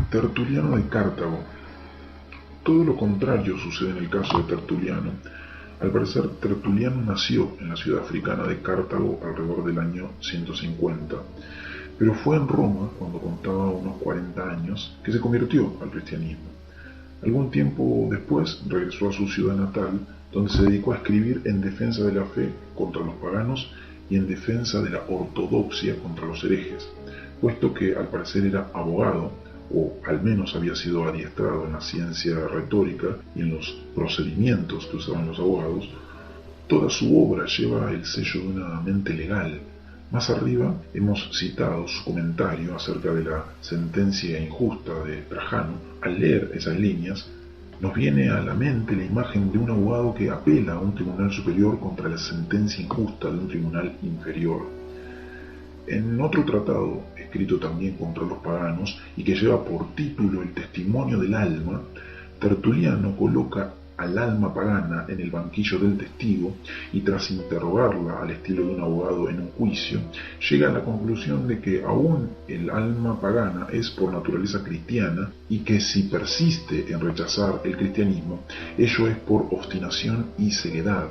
Tertuliano de Cartago. Todo lo contrario sucede en el caso de Tertuliano. Al parecer, Tertuliano nació en la ciudad africana de Cartago alrededor del año 150, pero fue en Roma, cuando contaba unos 40 años, que se convirtió al cristianismo. Algún tiempo después regresó a su ciudad natal, donde se dedicó a escribir en defensa de la fe contra los paganos y en defensa de la ortodoxia contra los herejes, puesto que al parecer era abogado, o al menos había sido adiestrado en la ciencia retórica y en los procedimientos que usaban los abogados. Toda su obra lleva el sello de una mente legal. Más arriba hemos citado su comentario acerca de la sentencia injusta de Trajano. Al leer esas líneas, nos viene a la mente la imagen de un abogado que apela a un tribunal superior contra la sentencia injusta de un tribunal inferior. En otro tratado, escrito también contra los paganos y que lleva por título el testimonio del alma, Tertuliano coloca al alma pagana en el banquillo del testigo y tras interrogarla al estilo de un abogado en un juicio, llega a la conclusión de que aún el alma pagana es por naturaleza cristiana y que si persiste en rechazar el cristianismo, ello es por obstinación y ceguedad.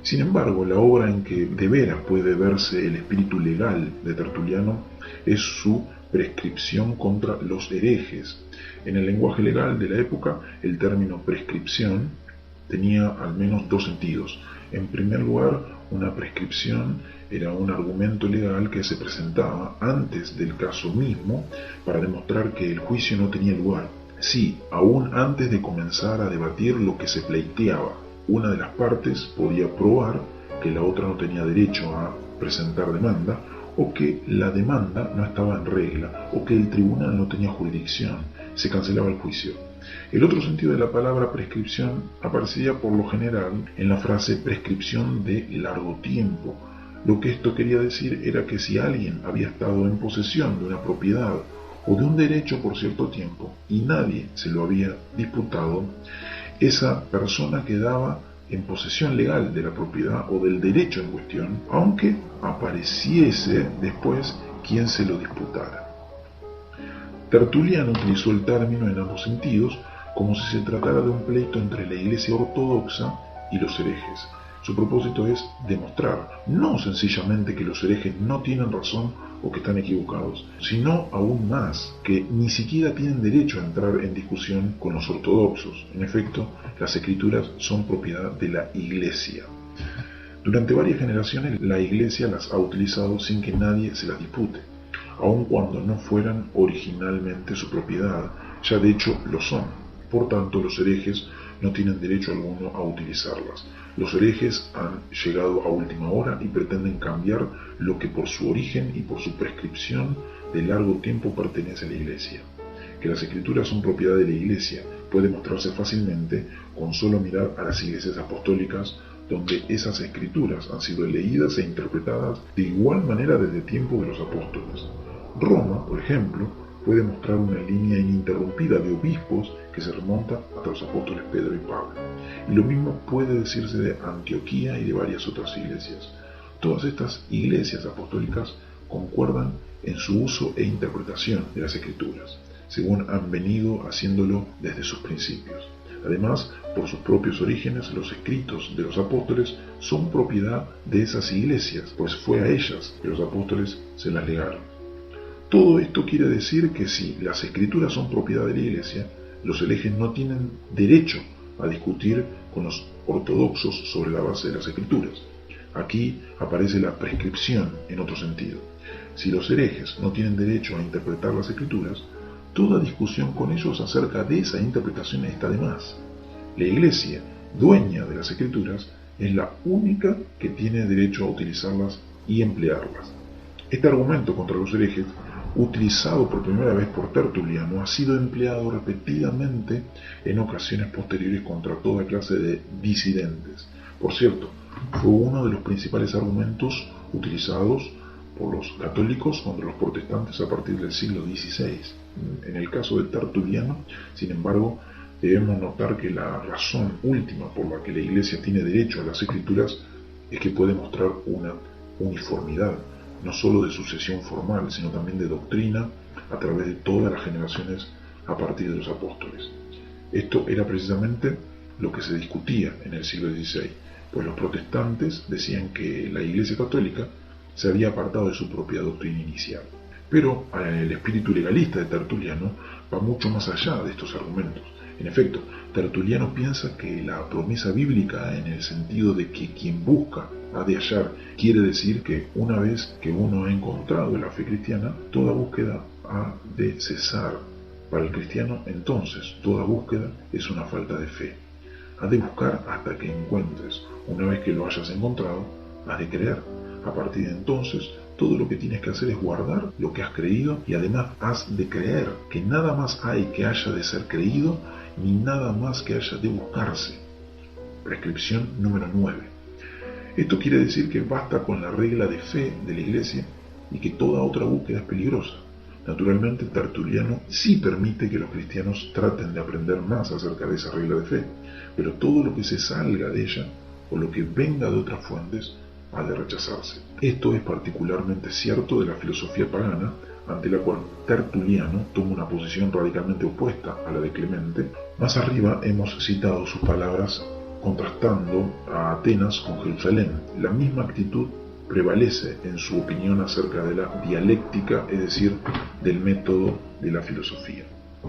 Sin embargo, la obra en que de veras puede verse el espíritu legal de Tertuliano es su prescripción contra los herejes. En el lenguaje legal de la época, el término prescripción tenía al menos dos sentidos. En primer lugar, una prescripción era un argumento legal que se presentaba antes del caso mismo para demostrar que el juicio no tenía lugar. Sí, aún antes de comenzar a debatir lo que se pleiteaba. Una de las partes podía probar que la otra no tenía derecho a presentar demanda, o que la demanda no estaba en regla, o que el tribunal no tenía jurisdicción. Se cancelaba el juicio. El otro sentido de la palabra prescripción aparecía por lo general en la frase prescripción de largo tiempo. Lo que esto quería decir era que si alguien había estado en posesión de una propiedad o de un derecho por cierto tiempo y nadie se lo había disputado, esa persona quedaba en posesión legal de la propiedad o del derecho en cuestión, aunque apareciese después quien se lo disputara. Tertuliano utilizó el término en ambos sentidos, como si se tratara de un pleito entre la Iglesia ortodoxa y los herejes. Su propósito es demostrar, no sencillamente que los herejes no tienen razón o que están equivocados, sino aún más, que ni siquiera tienen derecho a entrar en discusión con los ortodoxos. En efecto, las escrituras son propiedad de la Iglesia. Durante varias generaciones la Iglesia las ha utilizado sin que nadie se las dispute, aun cuando no fueran originalmente su propiedad, ya de hecho lo son. Por tanto, los herejes no tienen derecho alguno a utilizarlas. Los herejes han llegado a última hora y pretenden cambiar lo que por su origen y por su prescripción de largo tiempo pertenece a la Iglesia. Que las escrituras son propiedad de la Iglesia puede mostrarse fácilmente con solo mirar a las iglesias apostólicas, donde esas escrituras han sido leídas e interpretadas de igual manera desde tiempo de los apóstoles. Roma, por ejemplo, puede mostrar una línea ininterrumpida de obispos que se remonta hasta los apóstoles Pedro y Pablo. Y lo mismo puede decirse de Antioquía y de varias otras iglesias. Todas estas iglesias apostólicas concuerdan en su uso e interpretación de las escrituras, según han venido haciéndolo desde sus principios. Además, por sus propios orígenes, los escritos de los apóstoles son propiedad de esas iglesias, pues fue a ellas que los apóstoles se las legaron. Todo esto quiere decir que si las escrituras son propiedad de la Iglesia, los herejes no tienen derecho a discutir con los ortodoxos sobre la base de las escrituras. Aquí aparece la prescripción en otro sentido. Si los herejes no tienen derecho a interpretar las escrituras, toda discusión con ellos acerca de esa interpretación está de más. La Iglesia, dueña de las escrituras, es la única que tiene derecho a utilizarlas y emplearlas. Este argumento contra los herejes, utilizado por primera vez por Tertuliano, ha sido empleado repetidamente en ocasiones posteriores contra toda clase de disidentes. Por cierto, fue uno de los principales argumentos utilizados por los católicos contra los protestantes a partir del siglo XVI. En el caso de Tertuliano, sin embargo, debemos notar que la razón última por la que la Iglesia tiene derecho a las escrituras es que puede mostrar una uniformidad, no solo de sucesión formal, sino también de doctrina, a través de todas las generaciones a partir de los apóstoles. Esto era precisamente lo que se discutía en el siglo XVI, pues los protestantes decían que la Iglesia Católica se había apartado de su propia doctrina inicial. Pero el espíritu legalista de Tertuliano va mucho más allá de estos argumentos. En efecto, Tertuliano piensa que la promesa bíblica, en el sentido de que quien busca ha de hallar, quiere decir que una vez que uno ha encontrado la fe cristiana, toda búsqueda ha de cesar. Para el cristiano, entonces, toda búsqueda es una falta de fe. Has de buscar hasta que encuentres. Una vez que lo hayas encontrado, has de creer. A partir de entonces, todo lo que tienes que hacer es guardar lo que has creído y además has de creer que nada más hay que haya de ser creído ni nada más que haya de buscarse. Prescripción número 9. Esto quiere decir que basta con la regla de fe de la Iglesia y que toda otra búsqueda es peligrosa. Naturalmente, Tertuliano sí permite que los cristianos traten de aprender más acerca de esa regla de fe, pero todo lo que se salga de ella o lo que venga de otras fuentes ha de rechazarse. Esto es particularmente cierto de la filosofía pagana, ante la cual Tertuliano toma una posición radicalmente opuesta a la de Clemente. Más arriba hemos citado sus palabras contrastando a Atenas con Jerusalén. La misma actitud prevalece en su opinión acerca de la dialéctica, es decir, del método de la filosofía.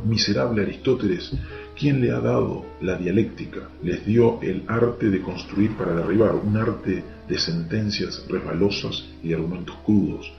Miserable Aristóteles, ¿quién le ha dado la dialéctica? Les dio el arte de construir para derribar, un arte de sentencias resbalosas y de argumentos crudos,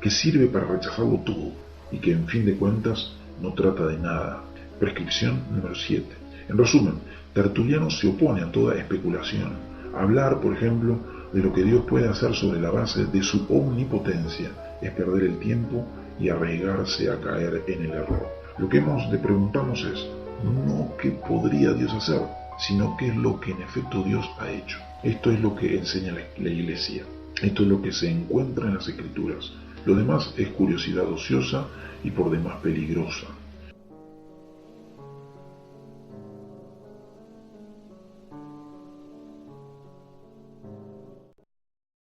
que sirve para rechazarlo todo y que en fin de cuentas no trata de nada. Prescripción número 7. En resumen, Tertuliano se opone a toda especulación. Hablar, por ejemplo, de lo que Dios puede hacer sobre la base de su omnipotencia es perder el tiempo y arriesgarse a caer en el error. Lo que hemos de preguntarnos es, no qué podría Dios hacer, sino qué es lo que en efecto Dios ha hecho. Esto es lo que enseña la Iglesia. Esto es lo que se encuentra en las Escrituras. Lo demás es curiosidad ociosa y por demás peligrosa.